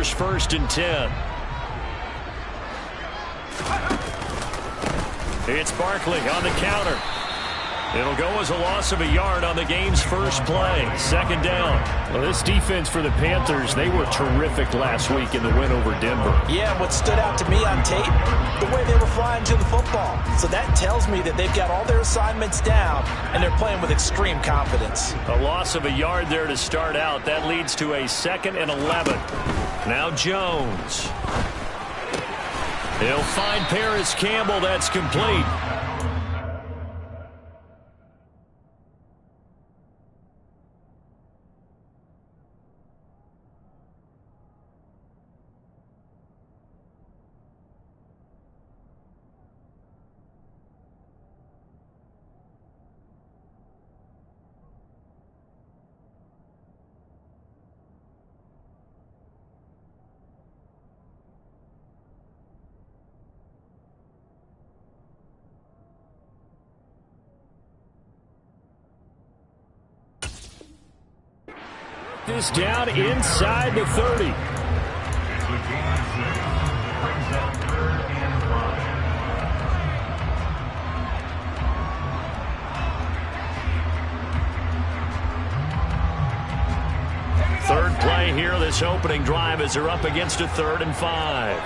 Panthers 1st and 10. It's Barkley on the counter. It'll go as a loss of a yard on the game's first play. 2nd down. Well, this defense for the Panthers, they were terrific last week in the win over Denver. Yeah, what stood out to me on tape, the way they were flying to the football. So that tells me that they've got all their assignments down, and they're playing with extreme confidence. A loss of a yard there to start out. That leads to a 2nd and 11. Now Jones. He'll find Paris Campbell. That's complete. This down inside the 30. Third play here, this opening drive, as they're up against a 3rd and 5.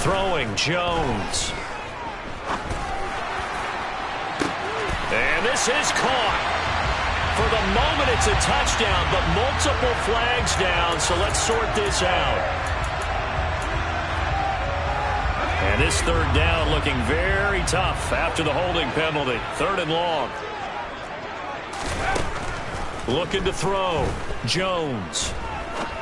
Throwing Jones. And this is caught. For the moment, it's a touchdown, but multiple flags down, so let's sort this out. And this 3rd down looking very tough after the holding penalty. 3rd and long. Looking to throw. Jones.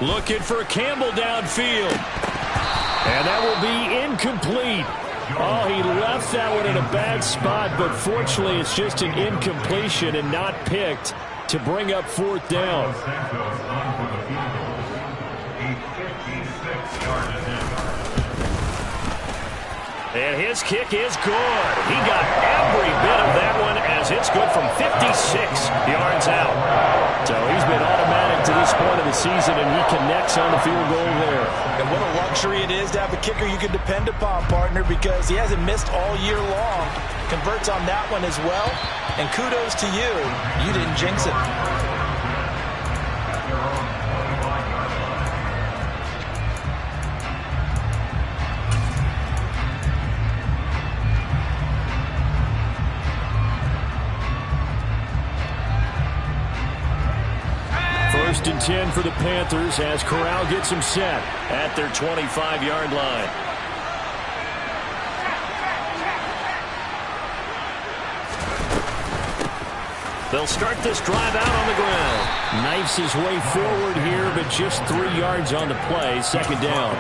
Looking for Campbell downfield. And that will be incomplete. Oh, he left that one in a bad spot, but fortunately it's just an incompletion and not picked to bring up 4th down. And his kick is good. He got every bit of that one as it's good from 56 yards out. So he's been automatic to this point of the season, and he connects on the field goal there. And what a luxury it is to have a kicker you can depend upon, partner, because he hasn't missed all year long. Converts on that one as well. And kudos to you. You didn't jinx it. First and 10 for the Panthers as Corral gets him set at their 25-yard line. They'll start this drive out on the ground. Knifes his way forward here, but just 3 yards on the play. 2nd down.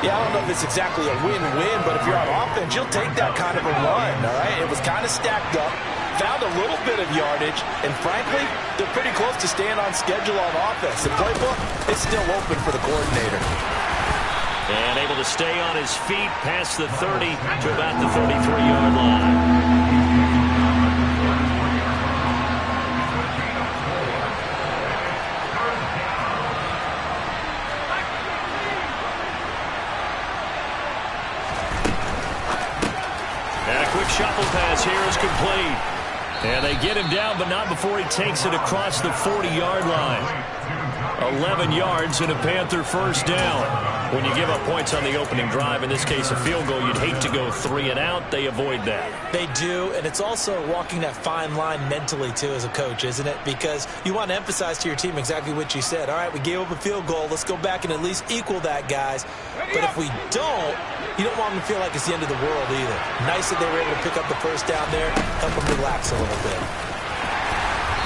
Yeah, I don't know if it's exactly a win-win, but if you're on offense, you'll take that kind of a run, all right? It was kind of stacked up. Found a little bit of yardage, and frankly, they're pretty close to staying on schedule on offense. The playbook is still open for the coordinator. And able to stay on his feet past the 30 to about the 33-yard line. And a quick shuffle pass here is complete. And they get him down, but not before he takes it across the 40-yard line. 11 yards and a Panther 1st down. When you give up points on the opening drive, in this case a field goal, you'd hate to go 3 and out. They avoid that. They do, and it's also walking that fine line mentally, too, as a coach, isn't it? Because you want to emphasize to your team exactly what you said. All right, we gave up a field goal. Let's go back and at least equal that, guys. But if we don't, you don't want them to feel like it's the end of the world either. Nice that they were able to pick up the 1st down there, help them relax a little bit.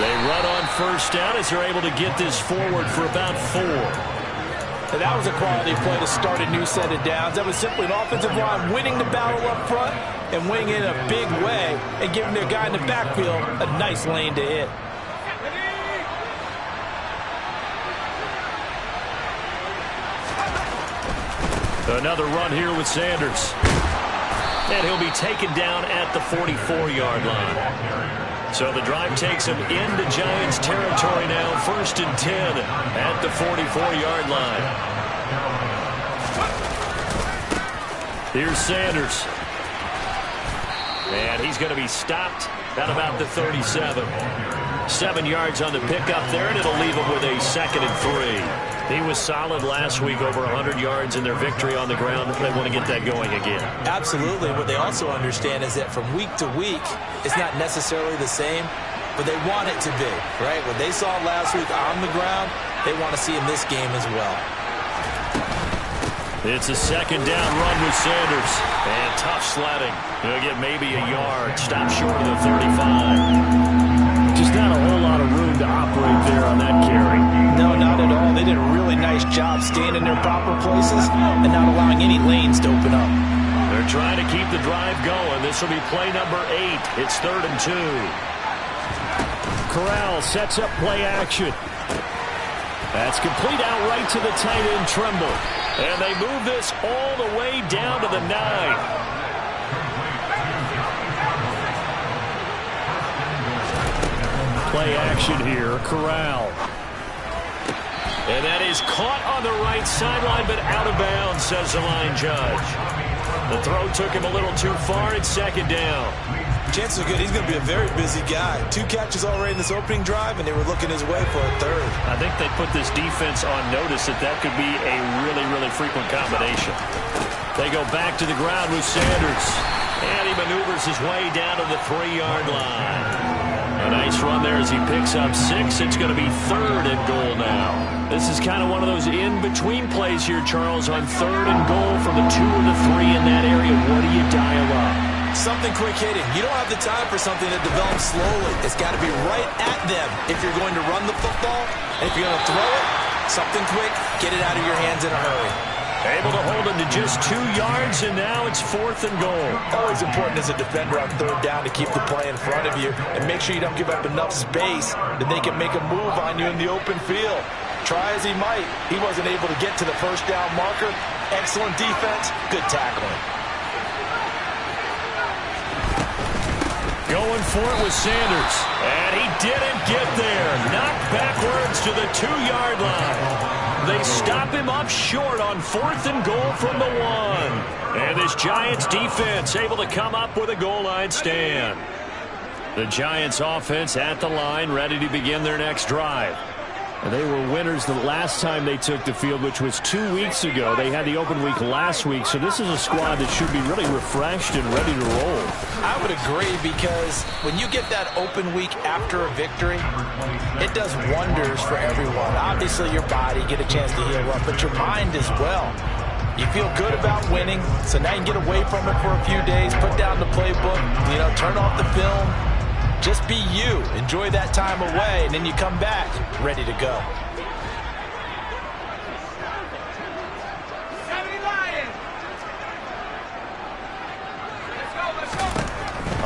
They run on 1st down as they're able to get this forward for about 4. And that was a quality play to start a new set of downs. That was simply an offensive line winning the battle up front and winning it in a big way and giving their guy in the backfield a nice lane to hit. Another run here with Sanders. And he'll be taken down at the 44-yard line. So the drive takes him into Giants territory now. 1st and 10 at the 44-yard line. Here's Sanders. And he's going to be stopped at about the 37. 7 yards on the pickup there, and it'll leave him with a 2nd and 3. He was solid last week, over 100 yards in their victory on the ground. They want to get that going again. Absolutely. What they also understand is that from week to week, it's not necessarily the same, but they want it to be, right? What they saw last week on the ground, they want to see in this game as well. It's a 2nd down run with Sanders. And tough sledding. He'll get maybe a yard. Stop short of the 35. Just not a whole lot of room to operate there on that carry. No, not at all. They did a really nice job staying in their proper places and not allowing any lanes to open up. They're trying to keep the drive going. This will be play number 8. It's 3rd and 2. Corral sets up play action. That's complete out right to the tight end, Tremble. And they move this all the way down to the 9. Play action here, Corral. And that is caught on the right sideline, but out of bounds, says the line judge. The throw took him a little too far. It's 2nd down. Chances are good he's going to be a very busy guy. 2 catches already in this opening drive, and they were looking his way for a 3rd. I think they put this defense on notice that could be a really, really frequent combination. They go back to the ground with Sanders. And he maneuvers his way down to the 3-yard line. A nice run there as he picks up 6. It's going to be 3rd and goal now. This is kind of one of those in-between plays here, Charles, on 3rd and goal from the 2 or the 3 in that area. What do you dial up? Something quick hitting. You don't have the time for something that develops slowly. It's got to be right at them if you're going to run the football. And if you're going to throw it, something quick, get it out of your hands in a hurry. Able to hold him to just 2 yards, and now it's 4th and goal. Always important as a defender on 3rd down to keep the play in front of you and make sure you don't give up enough space that they can make a move on you in the open field. Try as he might, he wasn't able to get to the 1st down marker. Excellent defense, good tackling. Going for it with Sanders. And he didn't get there. Knocked backwards to the 2-yard line. They stop him up short on 4th and goal from the 1. And this Giants defense able to come up with a goal line stand. The Giants offense at the line, ready to begin their next drive. And they were winners the last time they took the field, which was 2 weeks ago. They had the open week last week, so this is a squad that should be really refreshed and ready to roll. I would agree, because when you get that open week after a victory, it does wonders for everyone. Obviously, your body, get a chance to heal up, but your mind as well. You feel good about winning, so now you get away from it for a few days, put down the playbook, turn off the film. Just be you. Enjoy that time away, and then you come back ready to go.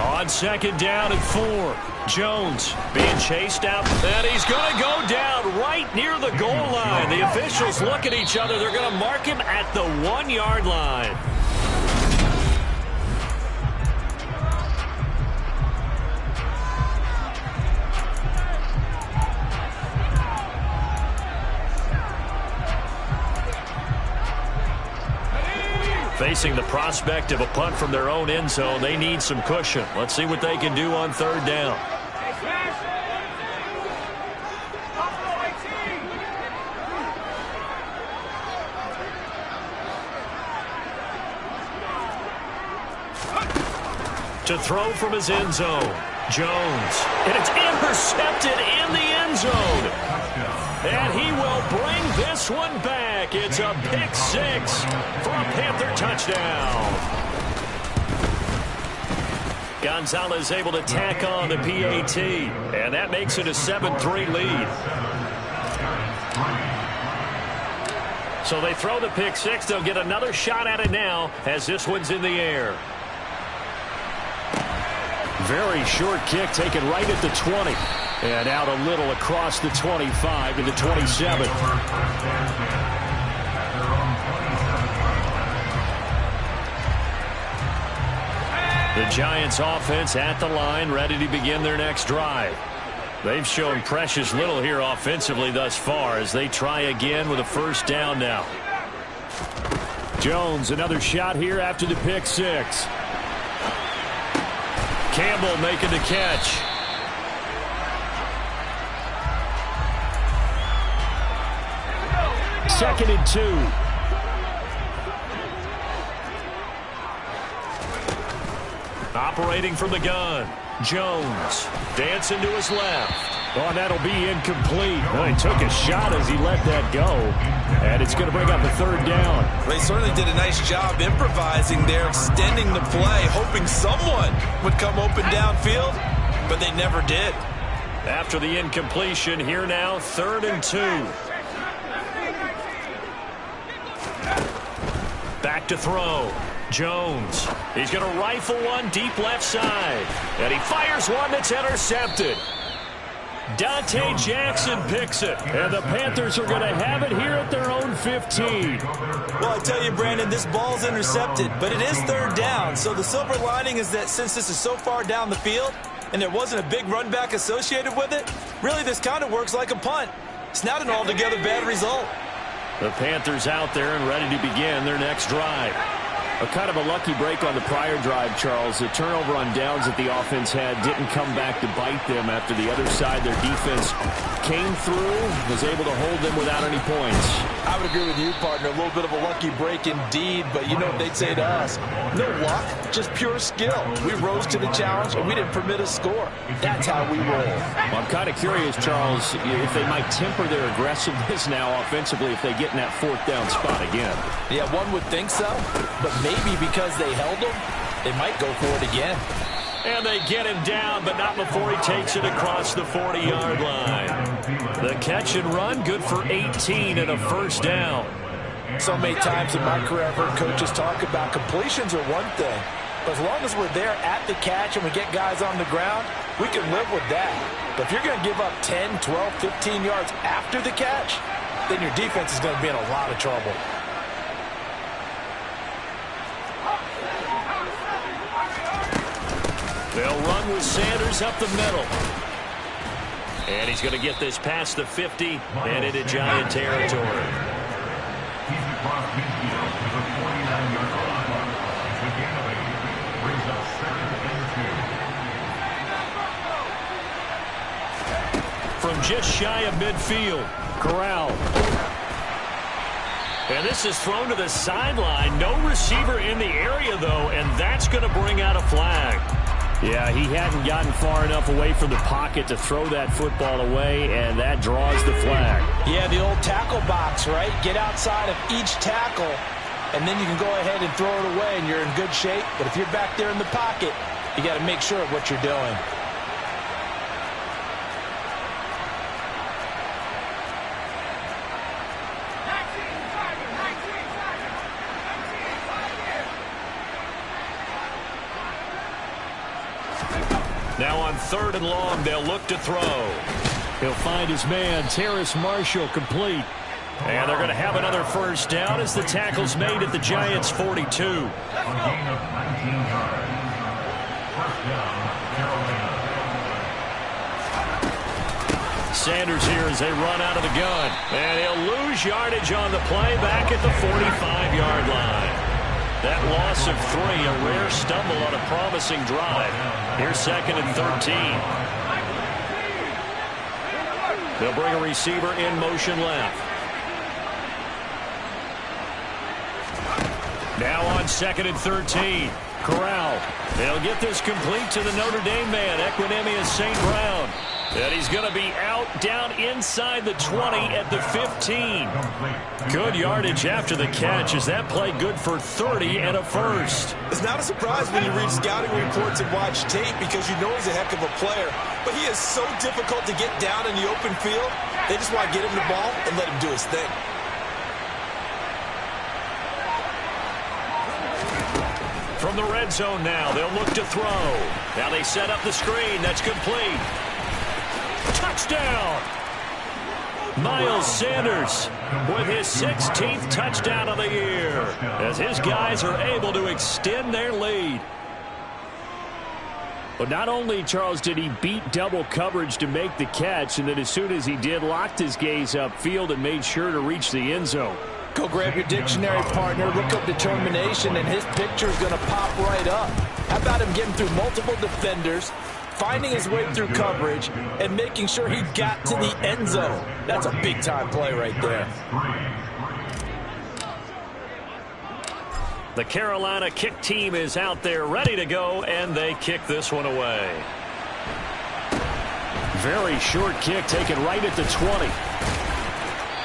On 2nd down and 4. Jones being chased out, and he's going to go down right near the goal line. The officials look at each other. They're going to mark him at the 1-yard line. Facing the prospect of a punt from their own end zone, they need some cushion. Let's see what they can do on 3rd down. To throw from his end zone, Jones. And it's intercepted in the end zone. And he will bring this one back. It's a pick 6 for a Panther touchdown. Gonzalez able to tack on the PAT. And that makes it a 7-3 lead. So they throw the pick 6. They'll get another shot at it now as this one's in the air. Very short kick taken right at the 20. And out a little across the 25 to the 27. The Giants offense at the line, ready to begin their next drive. They've shown precious little here offensively thus far as they try again with a first down now. Jones, another shot here after the pick six. Campbell making the catch. Second and 2. Operating from the gun. Jones dancing to his left. Oh, that'll be incomplete. Well, he took a shot as he let that go. And it's going to bring up a third down. They certainly did a nice job improvising there, extending the play, hoping someone would come open downfield, but they never did. After the incompletion, here now, 3rd and 2. Back to throw. Jones. He's going to rifle one deep left side. And he fires one that's intercepted. Dante Jackson picks it. And the Panthers are going to have it here at their own 15. Well, I tell you, Brandon, this ball's intercepted, but it is 3rd down. So the silver lining is that since this is so far down the field and there wasn't a big run back associated with it, really this kind of works like a punt. It's not an altogether bad result. The Panthers out there and ready to begin their next drive. A kind of a lucky break on the prior drive, Charles. The turnover on downs that the offense had didn't come back to bite them after the other side. Their defense came through, was able to hold them without any points. I would agree with you, partner. A little bit of a lucky break indeed, but you know what they'd say to us. No luck, just pure skill. We rose to the challenge, and we didn't permit a score. That's how we roll. Well, I'm kind of curious, Charles, if they might temper their aggressiveness now offensively if they get in that 4th down spot again. Yeah, one would think so, but maybe because they held him, they might go for it again. And they get him down, but not before he takes it across the 40-yard line. The catch and run, good for 18 and a first down. So many times in my career, I've heard coaches talk about completions are one thing, but as long as we're there at the catch and we get guys on the ground, we can live with that. But if you're going to give up 10, 12, 15 yards after the catch, then your defense is going to be in a lot of trouble. They'll run with Sanders up the middle. And he's going to get this past the 50 and into Giant territory. From just shy of midfield, Corral. And this is thrown to the sideline. No receiver in the area, though, and that's going to bring out a flag. Yeah, he hadn't gotten far enough away from the pocket to throw that football away, and that draws the flag. Yeah, the old tackle box, right? Get outside of each tackle, and then you can go ahead and throw it away, and you're in good shape. But if you're back there in the pocket, you got to make sure of what you're doing. Now on 3rd and long, they'll look to throw. He'll find his man, Terrace Marshall, complete. And they're going to have another first down as the tackle's made at the Giants' 42. Sanders here as they run out of the gun. And he'll lose yardage on the play back at the 45-yard line. That loss of 3, a rare stumble on a promising drive. Here's 2nd and 13. They'll bring a receiver in motion left. Now on 2nd and 13. Corral. They'll get this complete to the Notre Dame man, Equinemius St. Brown. And he's going to be out down inside the 20 at the 15. Good yardage after the catch as that play good for 30 and a first. It's not a surprise when you read scouting reports and watch tape because you know he's a heck of a player. But he is so difficult to get down in the open field. They just want to get him the ball and let him do his thing. From the red zone now, they'll look to throw. Now they set up the screen. That's complete. Touchdown! Miles Sanders with his 16th touchdown of the year as his guys are able to extend their lead. But not only, Charles, did he beat double coverage to make the catch, and then as soon as he did, locked his gaze upfield and made sure to reach the end zone. Go grab your dictionary, partner. Look up determination, and his picture is going to pop right up. How about him getting through multiple defenders, finding his way through coverage, and making sure he got to the end zone? That's a big-time play right there. The Carolina kick team is out there ready to go, and they kick this one away. Very short kick taken right at the 20.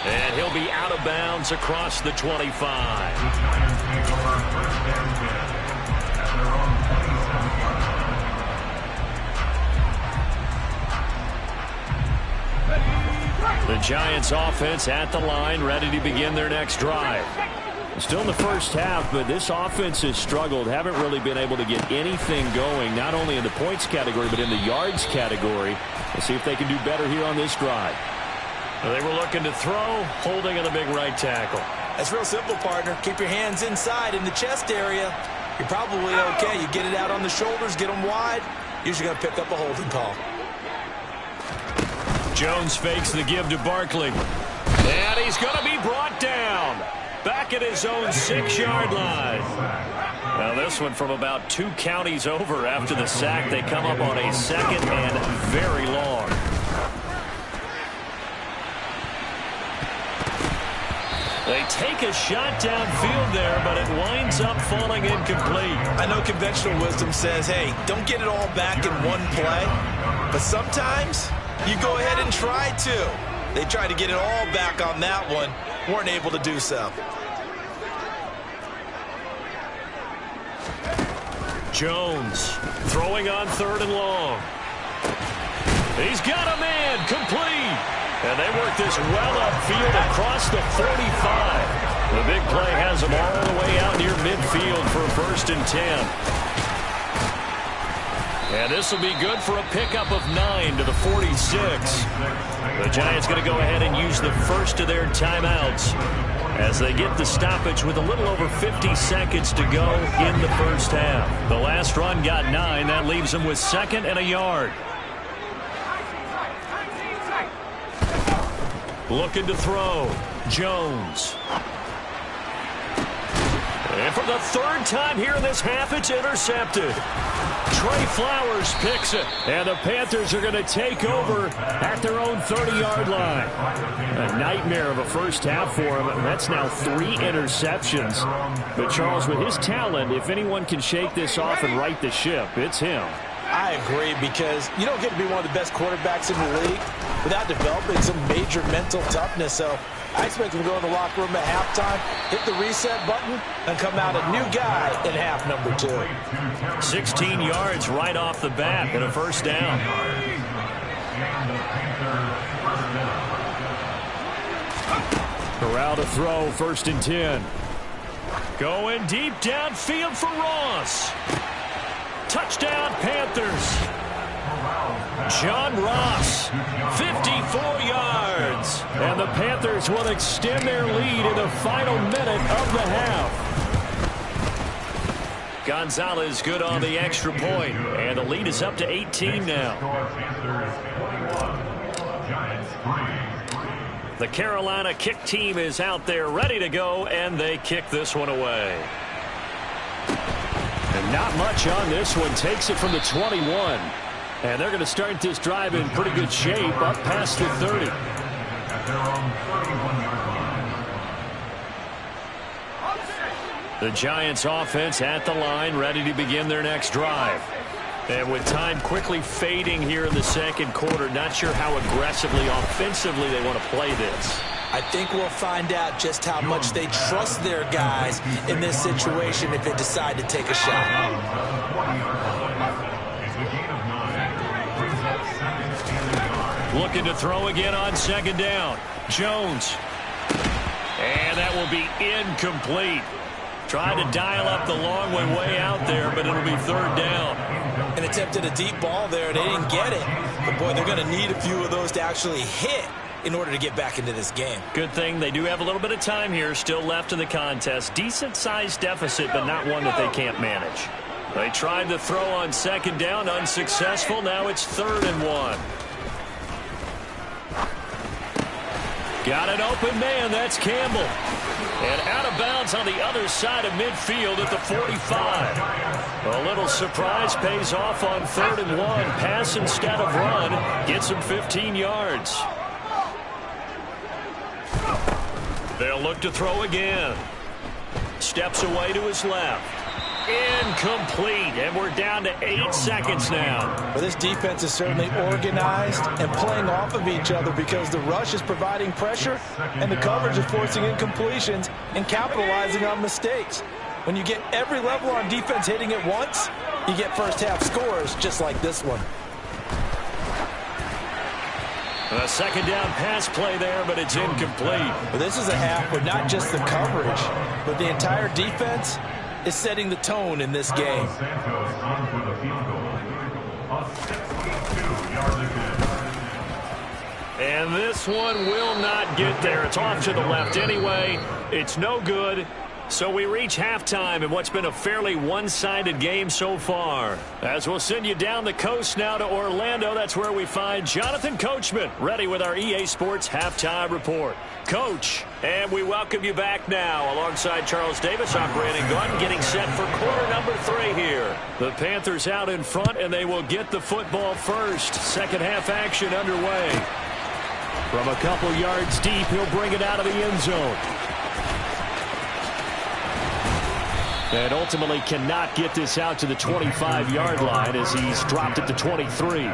And he'll be out of bounds across the 25. The Giants offense at the line, ready to begin their next drive. Still in the first half, but this offense has struggled. Haven't really been able to get anything going, not only in the points category, but in the yards category. We'll see if they can do better here on this drive. They were looking to throw, holding on the big right tackle. That's real simple, partner. Keep your hands inside in the chest area. You're probably okay. You get it out on the shoulders, get them wide. Usually going to pick up a holding call. Jones fakes the give to Barkley. And he's going to be brought down. Back at his own 6-yard line. Now this one from about 2 counties over after the sack. They come up on a second and very long. They take a shot downfield there, but it winds up falling incomplete. I know conventional wisdom says, hey, don't get it all back in one play. But sometimes you go ahead and try to. They tried to get it all back on that one. Weren't able to do so. Jones throwing on 3rd and long. He's got a man, complete. And they work this well upfield across the 45. The big play has them all the way out near midfield for a 1st and 10. And this will be good for a pickup of 9 to the 46. The Giants going to go ahead and use the first of their timeouts as they get the stoppage with a little over 50 seconds to go in the first half. The last run got 9. That leaves them with 2nd and a yard. Looking to throw. Jones. And for the 3rd time here in this half, it's intercepted. Trey Flowers picks it. And the Panthers are going to take over at their own 30-yard line. A nightmare of a first half for him. That's now 3 interceptions. But Charles, with his talent, if anyone can shake this off and right the ship, it's him. I agree, because you don't get to be one of the best quarterbacks in the league without developing some major mental toughness. So I expect him to go in the locker room at halftime, hit the reset button, and come out a new guy in half number 2. 16 yards right off the bat and a 1st down. Corral to throw, 1st and 10. Going deep downfield for Ross. Touchdown, Panthers. John Ross, 54 yards. And the Panthers will extend their lead in the final minute of the half. Gonzalez good on the extra point, and the lead is up to 18 now. The Carolina kick team is out there ready to go, and they kick this one away. And not much on this one. Takes it from the 21. And they're going to start this drive in pretty good shape up past the 30. The Giants offense at the line, ready to begin their next drive. And with time quickly fading here in the 2nd quarter, not sure how aggressively, offensively they want to play this. I think we'll find out just how much they trust their guys in this situation if they decide to take a shot. Looking to throw again on 2nd down. Jones. And that will be incomplete. Tried to dial up the long way out there, but it'll be 3rd down. And attempted a deep ball there. They didn't get it. But, boy, they're going to need a few of those to actually hit in order to get back into this game. Good thing they do have a little bit of time here still left in the contest. Decent-sized deficit, but not one that they can't manage. They tried to throw on second down, unsuccessful. Now it's 3rd and 1. Got an open man. That's Campbell. And out of bounds on the other side of midfield at the 45. A little surprise pays off on 3rd and 1. Pass instead of run. Gets him 15 yards. They'll look to throw again. Steps away to his left. Incomplete, and we're down to 8 seconds now. Well, this defense is certainly organized and playing off of each other because the rush is providing pressure and the coverage is forcing incompletions and capitalizing on mistakes. When you get every level on defense hitting at once, you get first-half scores just like this one. A second down pass play there, but it's incomplete. Well, this is a half where not just the coverage, but the entire defense is setting the tone in this game. And this one will not get there. It's off to the left anyway. It's no good. So we reach halftime in what's been a fairly one-sided game so far. As we'll send you down the coast now to Orlando, that's where we find Jonathan Coachman ready with our EA Sports Halftime Report. Coach, and we welcome you back now alongside Charles Davis. I'm Brandon Gunn getting set for quarter number 3 here. The Panthers out in front, and they will get the football first. Second half action underway. From a couple yards deep, he'll bring it out of the end zone. And ultimately cannot get this out to the 25-yard line as he's dropped it to 23. The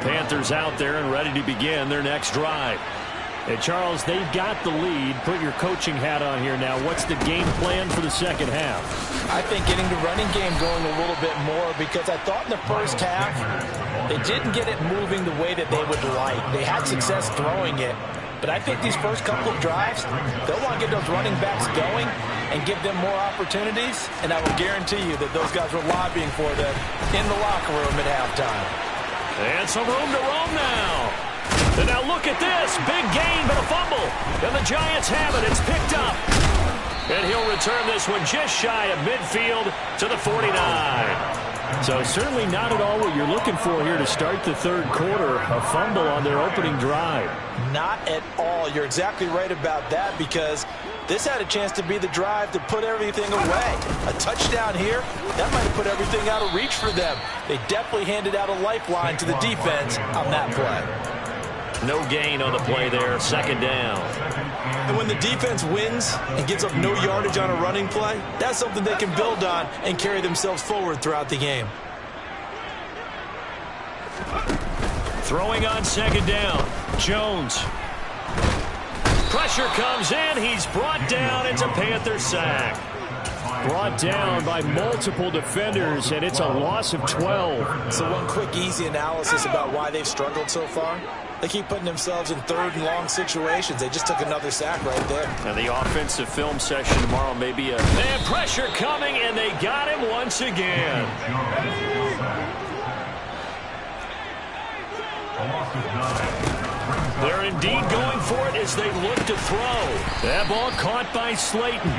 Panthers out there and ready to begin their next drive. And Charles, they've got the lead. Put your coaching hat on here now. What's the game plan for the second half? I think getting the running game going a little bit more because I thought in the first half they didn't get it moving the way that they would like. They had success throwing it. But I think these first couple of drives, they'll want to get those running backs going and give them more opportunities. And I will guarantee you that those guys were lobbying for them in the locker room at halftime. And some room to roam now. And now look at this. Big gain, but a fumble. And the Giants have it. It's picked up. And he'll return this one just shy of midfield to the 49. So certainly not at all what you're looking for here to start the third quarter. A fumble on their opening drive. Not at all. You're exactly right about that because this had a chance to be the drive to put everything away. A touchdown here, that might have put everything out of reach for them. They definitely handed out a lifeline to the defense on that play. No gain on the play there, second down. And when the defense wins and gives up no yardage on a running play, that's something they can build on and carry themselves forward throughout the game. Throwing on second down, Jones. Pressure comes in, he's brought down, it's a Panther sack. Brought down by multiple defenders, and it's a loss of 12. So one quick, easy analysis about why they've struggled so far. They keep putting themselves in third and long situations. They just took another sack right there. And the offensive film session tomorrow may be and pressure coming, and they got him once again. They're indeed going for it as they look to throw. That ball caught by Slayton.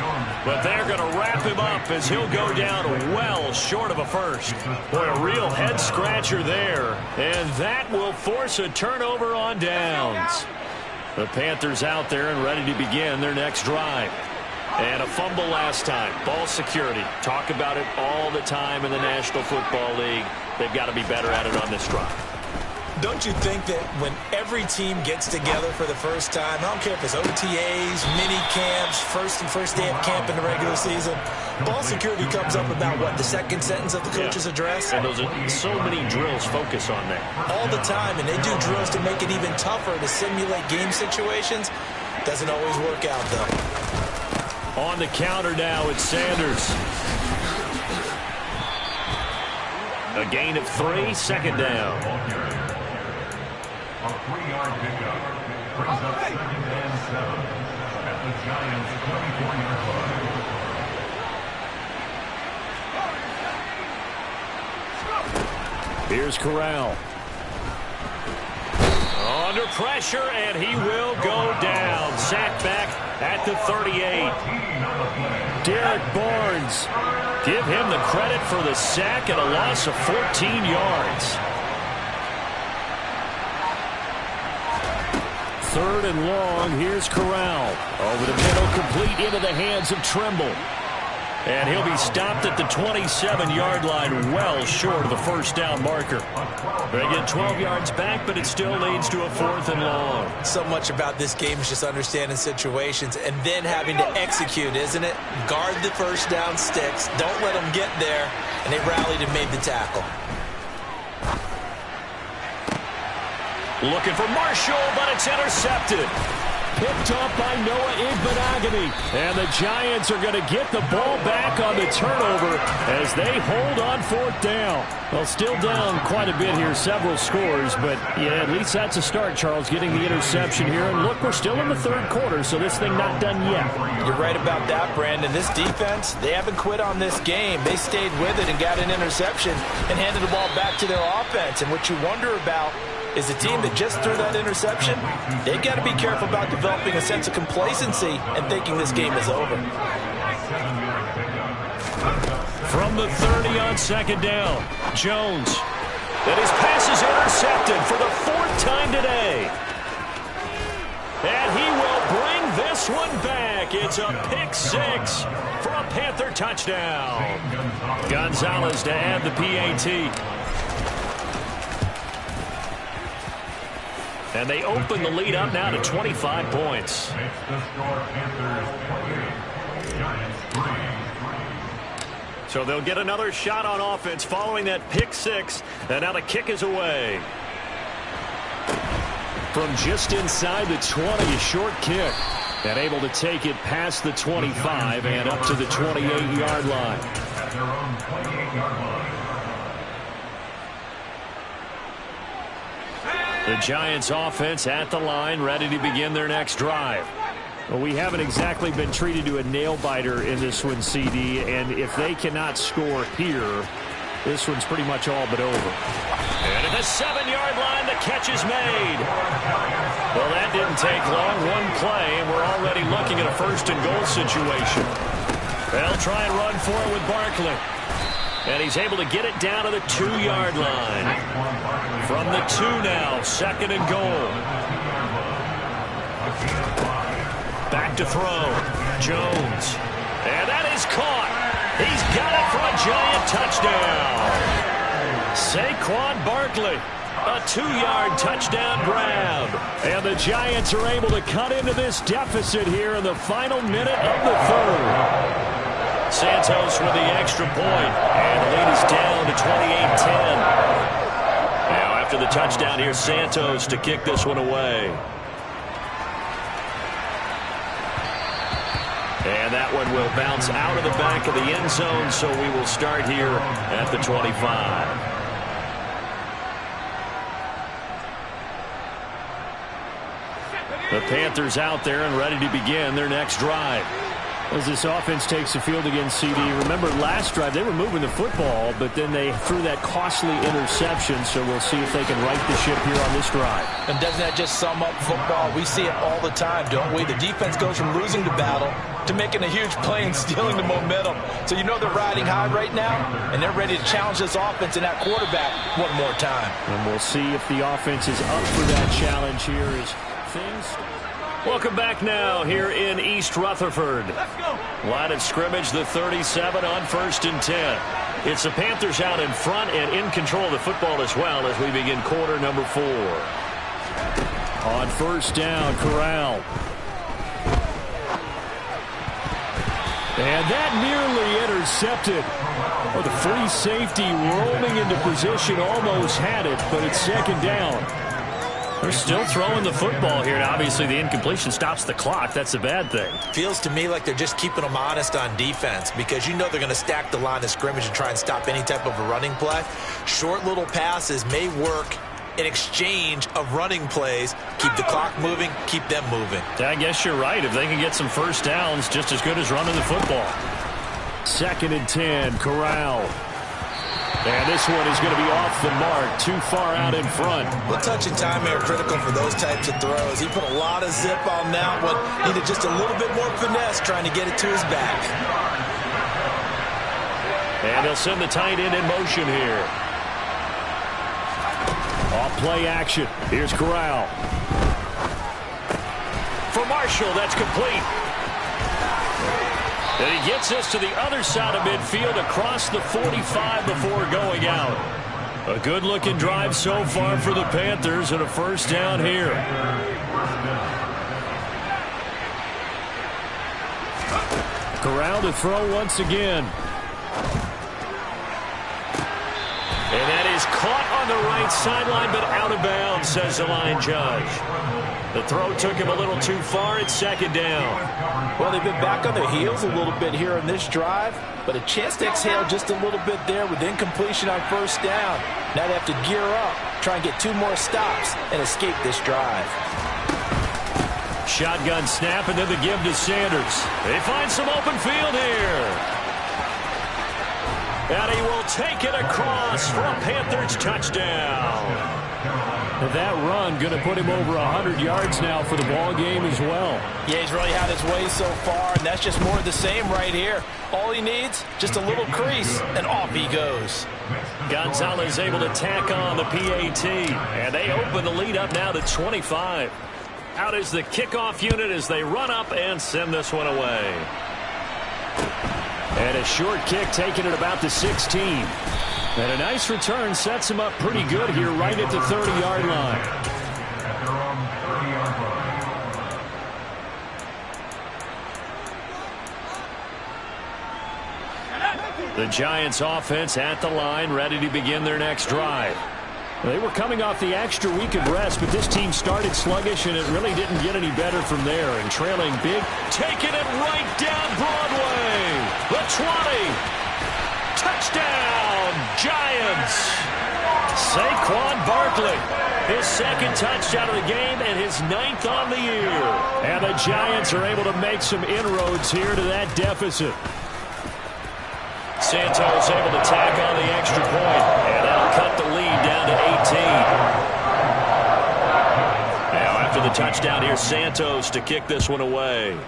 But they're going to wrap him up as he'll go down well short of a first. Boy, a real head-scratcher there. And that will force a turnover on downs. The Panthers out there and ready to begin their next drive. And a fumble last time. Ball security. Talk about it all the time in the National Football League. They've got to be better at it on this drive. Don't you think that when every team gets together for the first time, I don't care if it's OTAs, mini camps, first day of camp in the regular season, ball security comes up about, what, the second sentence of the coach's address? And those are so many drills focus on that. All the time, and they do drills to make it even tougher to simulate game situations. Doesn't always work out, though. On the counter now, it's Sanders. A gain of 3, second down. A 3-yard pickup brings up 2nd and 7 at the Giants' 24-yard line. Here's Corral. On Under pressure, and he will go down. Sacked back at the 38. Derek Barnes. Give him the credit for the sack and a loss of 14 yards. 3rd and long. Here's Corral. Over the middle, complete into the hands of Trimble. And he'll be stopped at the 27-yard line, well short of the first down marker. They get 12 yards back, but it still leads to a 4th and long. So much about this game is just understanding situations and then having to execute, isn't it? Guard the first down sticks. Don't let them get there. And they rallied and made the tackle. Looking for Marshall, but it's intercepted. Picked off by Noah Igbenogany. And the Giants are going to get the ball back on the turnover as they hold on 4th down. Well, still down quite a bit here, several scores. But, yeah, at least that's a start, Charles, getting the interception here. And, look, we're still in the 3rd quarter, so this thing not done yet. You're right about that, Brandon. This defense, they haven't quit on this game. They stayed with it and got an interception and handed the ball back to their offense. And what you wonder about is the team that just threw that interception, they've got to be careful about developing a sense of complacency and thinking this game is over. From the 30 on 2nd down, Jones. And his pass is intercepted for the 4th time today. And he will bring this one back. It's a pick-6 for a Panther touchdown. Gonzalez to add the PAT. And they open the lead up now to 25 points. So they'll get another shot on offense following that pick-6. And now the kick is away. From just inside the 20, a short kick. And able to take it past the 25 and up to the 28-yard line. At their own 28-yard line. The Giants offense at the line, ready to begin their next drive. Well, we haven't exactly been treated to a nail-biter in this one, CD, and if they cannot score here, this one's pretty much all but over. And at the 7-yard line, the catch is made. Well, that didn't take long. One play, and we're already looking at a 1st and goal situation. They'll try and run for it with Barkley. And he's able to get it down to the 2-yard line. From the 2 now, 2nd and goal. Back to throw. Jones. And that is caught. He's got it for a Giant touchdown. Saquon Barkley. A 2-yard touchdown grab. And the Giants are able to cut into this deficit here in the final minute of the 3rd. Santos with the extra point, and the lead is down to 28-10. Now after the touchdown, here's Santos to kick this one away. And that one will bounce out of the back of the end zone, so we will start here at the 25. The Panthers out there and ready to begin their next drive. As this offense takes the field against CD, remember last drive they were moving the football, but then they threw that costly interception, so we'll see if they can right the ship here on this drive. And doesn't that just sum up football? We see it all the time, don't we? The defense goes from losing the battle to making a huge play and stealing the momentum. So you know they're riding high right now, and they're ready to challenge this offense and that quarterback one more time. And we'll see if the offense is up for that challenge here as things... Welcome back now here in East Rutherford. Let's go. Line of scrimmage, the 37 on 1st and 10. It's the Panthers out in front and in control of the football as well as we begin quarter number 4. On 1st down, Corral. And that nearly intercepted. Oh, the free safety roaming into position almost had it, but it's 2nd down. They're still throwing the football here, and obviously the incompletion stops the clock. That's a bad thing. Feels to me like they're just keeping them honest on defense because you know they're going to stack the line of scrimmage and try and stop any type of a running play. Short little passes may work in exchange of running plays. Keep the clock moving, keep them moving. I guess you're right. If they can get some first downs, just as good as running the football. 2nd and 10, Corral. And this one is going to be off the mark, too far out in front. Well, touch and timing are critical for those types of throws. He put a lot of zip on that one. Needed just a little bit more finesse trying to get it to his back. And they'll send the tight end in motion here. Off play action. Here's Corral. For Marshall, that's complete. And he gets us to the other side of midfield across the 45 before going out. A good-looking drive so far for the Panthers and a first down here. Corral to throw once again. And that is caught on the right sideline, but out of bounds, says the line judge. The throw took him a little too far. It's second down. Well, they've been back on their heels a little bit here in this drive, but a chance to exhale just a little bit there with incompletion on first down. Now they have to gear up, try and get 2 more stops, and escape this drive. Shotgun snap, and then the give to Sanders. They find some open field here. And he will take it across for a Panthers touchdown. That run going to put him over 100 yards now for the ball game as well. Yeah, he's really had his way so far, and that's just more of the same right here. All he needs, just a little crease, and off he goes. Gonzalez able to tack on the PAT, and they open the lead up now to 25. Out is the kickoff unit as they run up and send this one away. And a short kick taken at about the 16. And a nice return sets him up pretty good here right at the 30-yard line. The Giants offense at the line, ready to begin their next drive. They were coming off the extra week of rest, but this team started sluggish, and it really didn't get any better from there. And trailing big. Taking it right down Broadway. The 20. Touchdown, Giants. Saquon Barkley, his second touchdown of the game and his 9th on the year. And the Giants are able to make some inroads here to that deficit. Santos able to tack on the extra point, and that'll cut the lead down to 18. Now after the touchdown, here's Santos to kick this one away.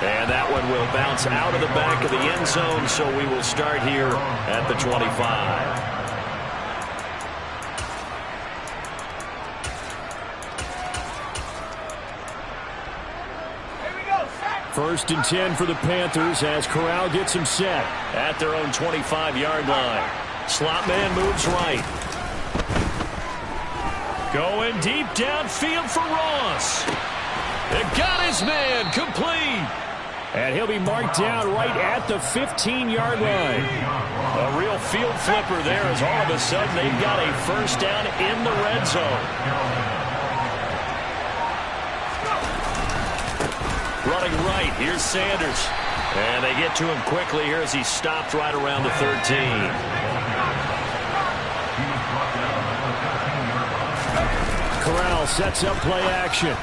And that one will bounce out of the back of the end zone, so we will start here at the 25. First and 10 for the Panthers as Corral gets him set. At their own 25-yard line. Slot man moves right. Going deep downfield for Ross. It got his man complete. And he'll be marked down right at the 15-yard line. A real field flipper there as all of a sudden they've got a first down in the red zone. Running right, here's Sanders. And they get to him quickly here as he stopped right around the 13. Corral sets up play action.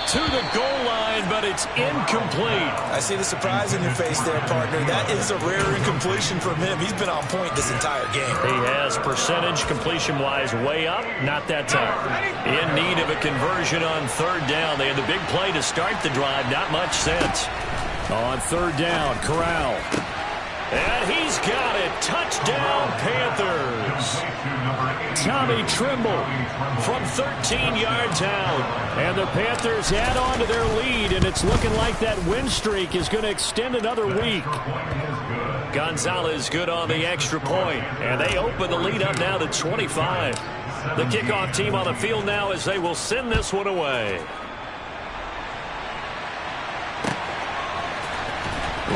To the goal line, but it's incomplete. I see the surprise in your face there, partner. That is a rare incompletion from him. He's been on point this entire game. He has percentage completion-wise way up, not that time. In need of a conversion on third down. They had the big play to start the drive. Not much sense. On third down, Corral. And he's got it. Touchdown, Panthers. Tommy Trimble from 13 yards out. And the Panthers add on to their lead, and it's looking like that win streak is going to extend another week. Gonzalez good on the extra point, and they open the lead up now to 25. The kickoff team on the field now as they will send this one away.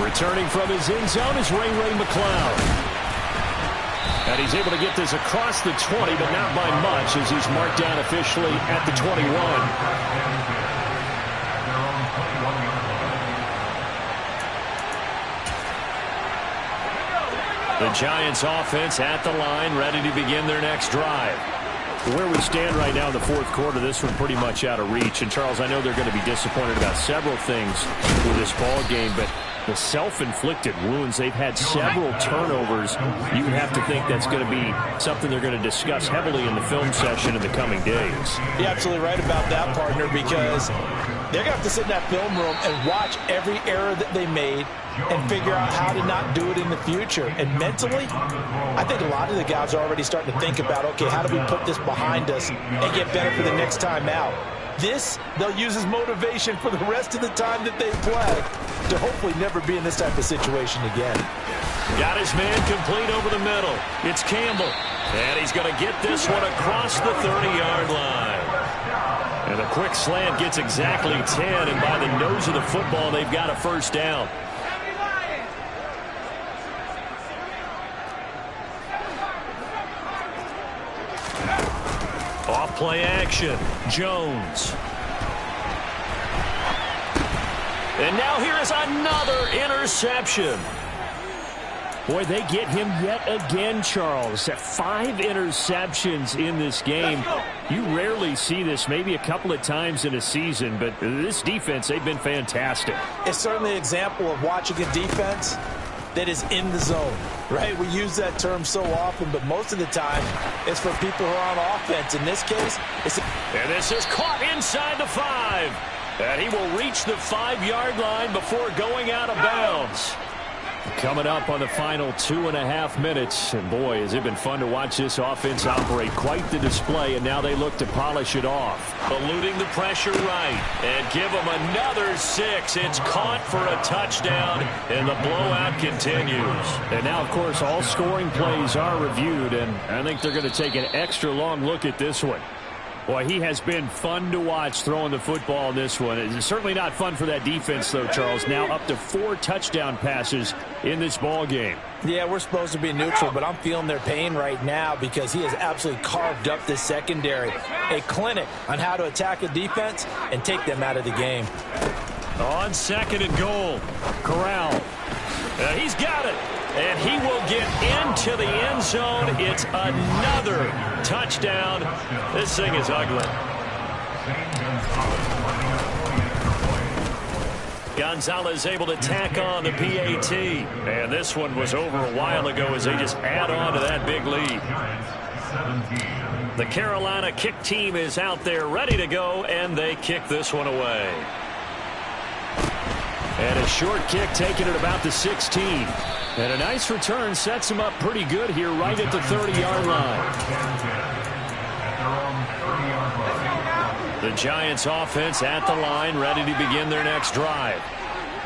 Returning from his end zone is Ray McCloud. And he's able to get this across the 20, but not by much as he's marked down officially at the 21. The Giants offense at the line, ready to begin their next drive. Where we stand right now in the fourth quarter, this one pretty much out of reach. And, Charles, I know they're going to be disappointed about several things with this ball game, but the self-inflicted wounds. They've had several turnovers. You would have to think that's going to be something they're going to discuss heavily in the film session in the coming days. You're absolutely right about that, partner, because they're going to have to sit in that film room and watch every error that they made and figure out how to not do it in the future. And mentally, I think a lot of the guys are already starting to think about, okay, how do we put this behind us and get better for the next time out? This, they'll use as motivation for the rest of the time that they play to hopefully never be in this type of situation again. Got his man complete over the middle. It's Campbell. And he's going to get this one across the 30-yard line. And a quick slant gets exactly 10, and by the nose of the football, they've got a first down. Off play action, Jones. And now here is another interception. Boy, they get him yet again, Charles. 5 interceptions in this game. You rarely see this, maybe a couple of times in a season, but this defense, they've been fantastic. It's certainly an example of watching a defense that is in the zone, right? We use that term so often, but most of the time it's for people who are on offense. In this case, it's... And this is caught inside the 5. And he will reach the 5-yard line before going out of bounds. Coming up on the final 2.5 minutes. And boy, has it been fun to watch this offense operate. Quite the display, and now they look to polish it off. Eluding the pressure right. And give them another 6. It's caught for a touchdown, and the blowout continues. And now, of course, all scoring plays are reviewed, and I think they're going to take an extra long look at this one. Boy, he has been fun to watch throwing the football in this one. It's certainly not fun for that defense, though, Charles. Now up to 4 touchdown passes in this ball game. Yeah, we're supposed to be neutral, but I'm feeling their pain right now because he has absolutely carved up this secondary. A clinic on how to attack a defense and take them out of the game. On 2nd and goal, Corral. He's got it. And he will get into the end zone. It's another touchdown. This thing is ugly. Gonzalez able to tack on the PAT. And this one was over a while ago as they just add on to that big lead. The Carolina kick team is out there ready to go, and they kick this one away. And a short kick taken at about the 16. And a nice return sets him up pretty good here right at the 30-yard line. The Giants offense at the line, ready to begin their next drive.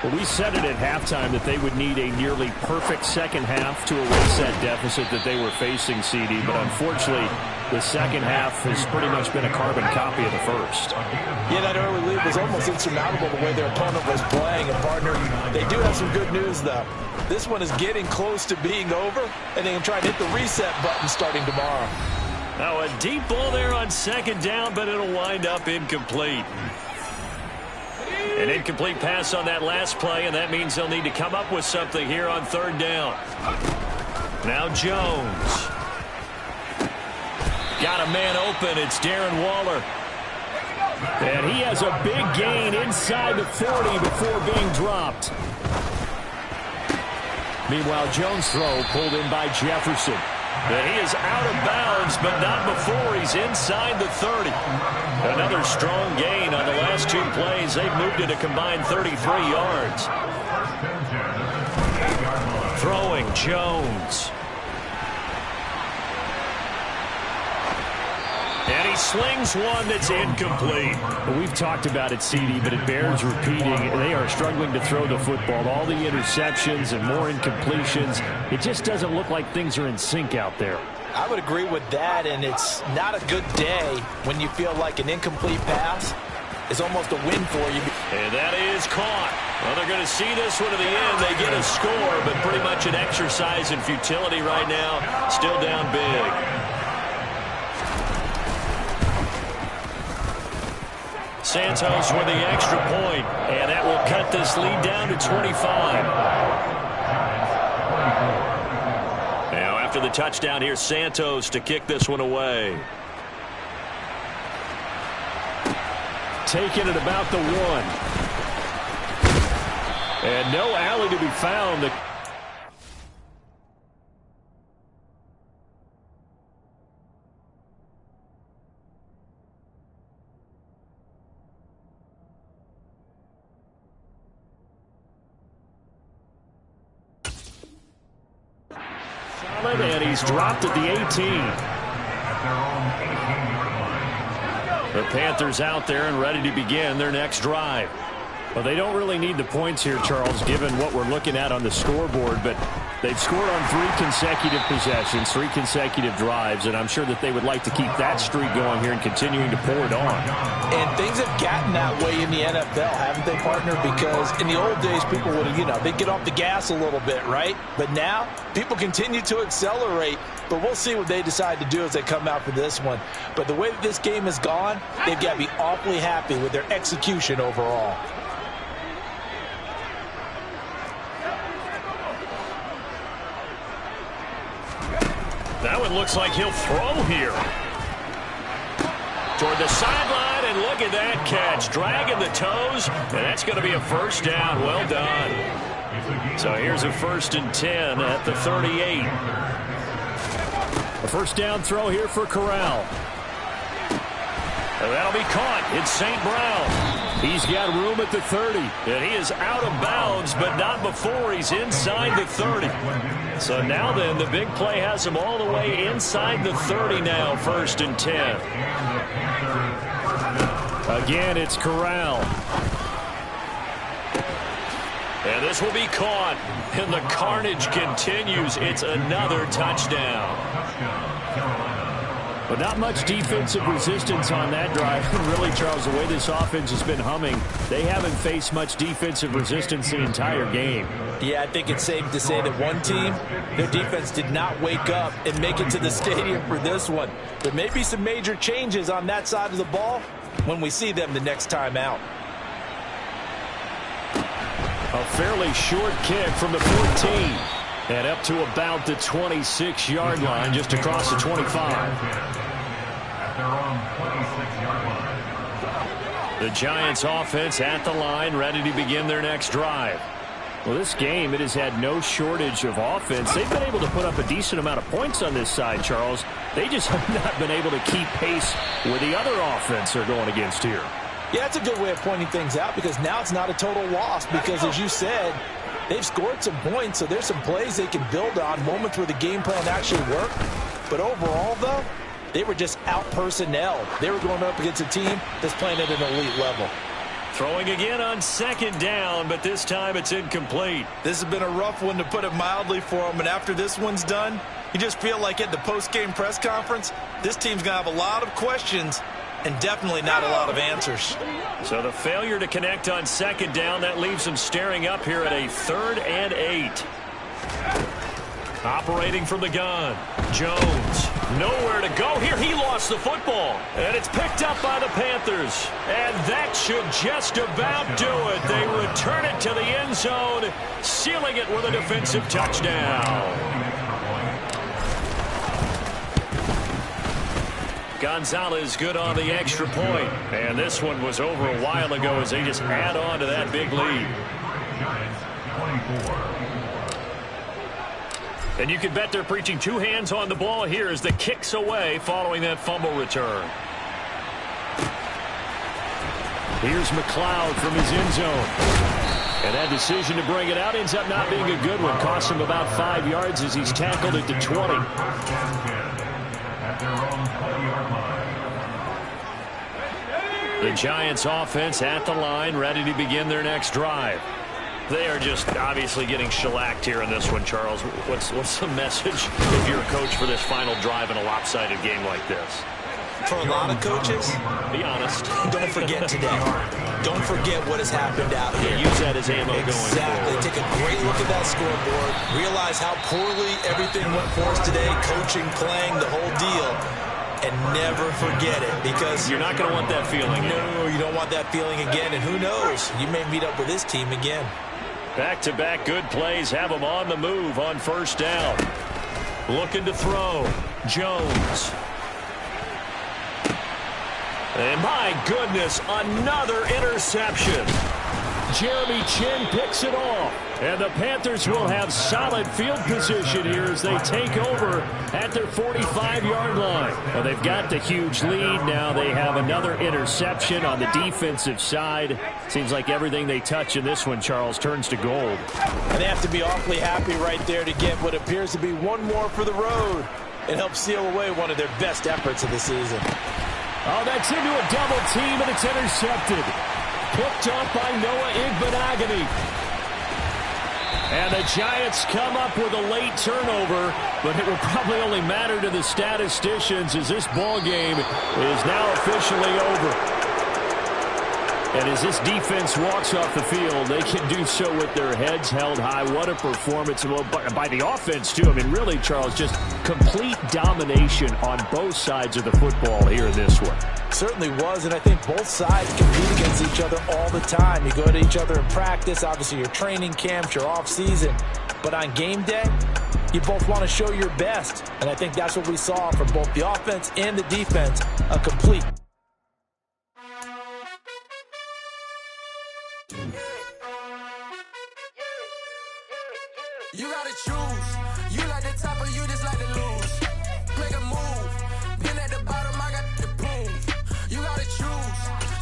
Well, we said it at halftime that they would need a nearly perfect second half to erase that deficit that they were facing, CD. But unfortunately, the second half has pretty much been a carbon copy of the first. Yeah, that early lead was almost insurmountable the way their opponent was playing. And, partner, they do have some good news, though. This one is getting close to being over, and they can try and hit the reset button starting tomorrow. Now a deep ball there on 2nd down, but it'll wind up incomplete. An incomplete pass on that last play, and that means they'll need to come up with something here on 3rd down. Now Jones. Got a man open. It's Darren Waller. And he has a big gain inside the 40 before being dropped. Meanwhile, Jones' throw pulled in by Jefferson. And he is out of bounds, but not before he's inside the 30. Another strong gain on the last 2 plays. They've moved it a combined 33 yards. Throwing Jones. And he slings one that's incomplete. We've talked about it, CD, but it bears repeating. They are struggling to throw the football. All the interceptions and more incompletions. It just doesn't look like things are in sync out there. I would agree with that, and it's not a good day when you feel like an incomplete pass is almost a win for you. And that is caught. Well, they're going to see this one to the end. They get a score, but pretty much an exercise in futility right now. Still down big. Santos with the extra point, and that will cut this lead down to 25. Now after the touchdown here, Santos to kick this one away. Taken at about the 1. And no alley to be found. And he's dropped at the 18. The Panthers out there and ready to begin their next drive. Well, they don't really need the points here, Charles, given what we're looking at on the scoreboard, but they've scored on 3 consecutive possessions, 3 consecutive drives, and I'm sure that they would like to keep that streak going here and continuing to pour it on. And things have gotten that way in the NFL, haven't they, partner? Because in the old days, people would have, they'd get off the gas a little bit, right? But now, people continue to accelerate, but we'll see what they decide to do as they come out for this one. But the way that this game has gone, they've got to be awfully happy with their execution overall. That one looks like he'll throw here. Toward the sideline, and look at that catch. Dragging the toes, and that's going to be a first down. Well done. So here's a 1st and 10 at the 38. A first down throw here for Corral. And that'll be caught. It's St. Brown. He's got room at the 30, and he is out of bounds, but not before he's inside the 30. So now then, the big play has him all the way inside the 30 now, 1st and 10. Again, it's Corral. And this will be caught, and the carnage continues. It's another touchdown. But not much defensive resistance on that drive. Really, Charles, the way this offense has been humming, they haven't faced much defensive resistance the entire game. Yeah, I think it's safe to say that one team, their defense did not wake up and make it to the stadium for this one. There may be some major changes on that side of the ball when we see them the next time out. A fairly short kick from the 14. And up to about the 26-yard line, just across the 25. The Giants offense at the line, ready to begin their next drive. Well, this game, it has had no shortage of offense. They've been able to put up a decent amount of points on this side, Charles. They just have not been able to keep pace with the other offense they're going against here. Yeah, that's a good way of pointing things out, because now it's not a total loss, because as you said, they've scored some points, so there's some plays they can build on, moments where the game plan actually worked. But overall, though, they were just out-personnel. They were going up against a team that's playing at an elite level. Throwing again on 2nd down, but this time it's incomplete. This has been a rough one, to put it mildly, for them. And after this one's done, you just feel like at the post-game press conference, this team's going to have a lot of questions and definitely not a lot of answers. So the failure to connect on 2nd down, that leaves them staring up here at a 3rd and 8. Operating from the gun, Jones. Nowhere to go here. He lost the football. And it's picked up by the Panthers. And that should just about do it. They return it to the end zone, sealing it with a defensive touchdown. Gonzalez good on the extra point. And this one was over a while ago as they just add on to that big lead. And you can bet they're preaching 2 hands on the ball here as the kick's away following that fumble return. Here's McLeod from his end zone. And that decision to bring it out ends up not being a good one. Costs him about 5 yards as he's tackled at the 20. The Giants offense at the line, ready to begin their next drive. They are just obviously getting shellacked here in this one, Charles. What's the message if you're a coach for this final drive in a lopsided game like this? For a lot of coaches, be honest. Don't forget today. Don't forget what has happened out here. Use that as ammo going forward. Exactly. Take a great look at that scoreboard. Realize how poorly everything went for us today. Coaching, playing, the whole deal. And never forget it, because you're not going to want that feeling. No, you don't want that feeling again. And who knows? You may meet up with this team again. Back-to-back good plays have them on the move on 1st down. Looking to throw. Jones. And my goodness, another interception. Jeremy Chin picks it off. And the Panthers will have solid field position here as they take over at their 45-yard line. Well, they've got the huge lead. Now they have another interception on the defensive side. Seems like everything they touch in this one, Charles, turns to gold. And they have to be awfully happy right there to get what appears to be one more for the road. It helps seal away one of their best efforts of the season. Oh, that's into a double team, and it's intercepted. Picked off by Noah Igbenogany. And the Giants come up with a late turnover, but it will probably only matter to the statisticians as this ball game is now officially over. And as this defense walks off the field, they can do so with their heads held high. What a performance by the offense, too. I mean, really, Charles, just complete domination on both sides of the football here in this one. Certainly was, and I think both sides compete against each other all the time. You go to each other in practice, obviously your training camps, your off-season. But on game day, you both want to show your best. And I think that's what we saw from both the offense and the defense, a complete. You gotta choose. You like the top or you just like to lose. Make a move. Been at the bottom, I got the proof. You gotta choose.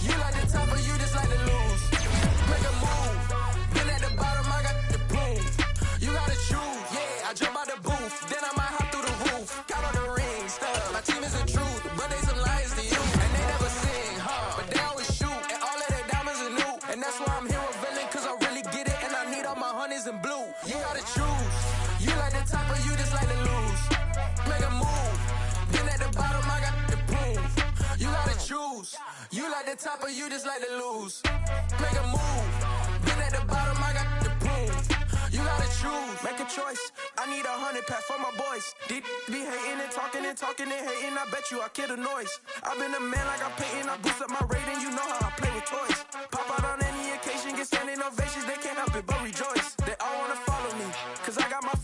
You like the top or you just like to lose. Make a move. Been at the bottom, I got the proof. You gotta choose. Yeah, I jump out the booth. Then I might hop through the roof. Count on the rings, stuff. My team is the truth, but they some liars to you. And they never sing, but they always shoot. And all of their diamonds are new. And that's why I'm here revealing, cause I really get it. And I need all my honeys in blue. You gotta choose. You like the top or you just like to lose. Make a move. Been at the bottom, I got the proof. You gotta choose. You like the top or you just like to lose. Make a move. Been at the bottom, I got the proof. You gotta choose. Make a choice. I need 100 pack for my boys. Deep be hating and talking and hating. I bet you I kill the noise. I've been a man like I'm painting. I boost up my rating. You know how I play with toys. Pop out on any occasion, get standing ovations. They can't help it but rejoice. They all wanna follow me, cause I got my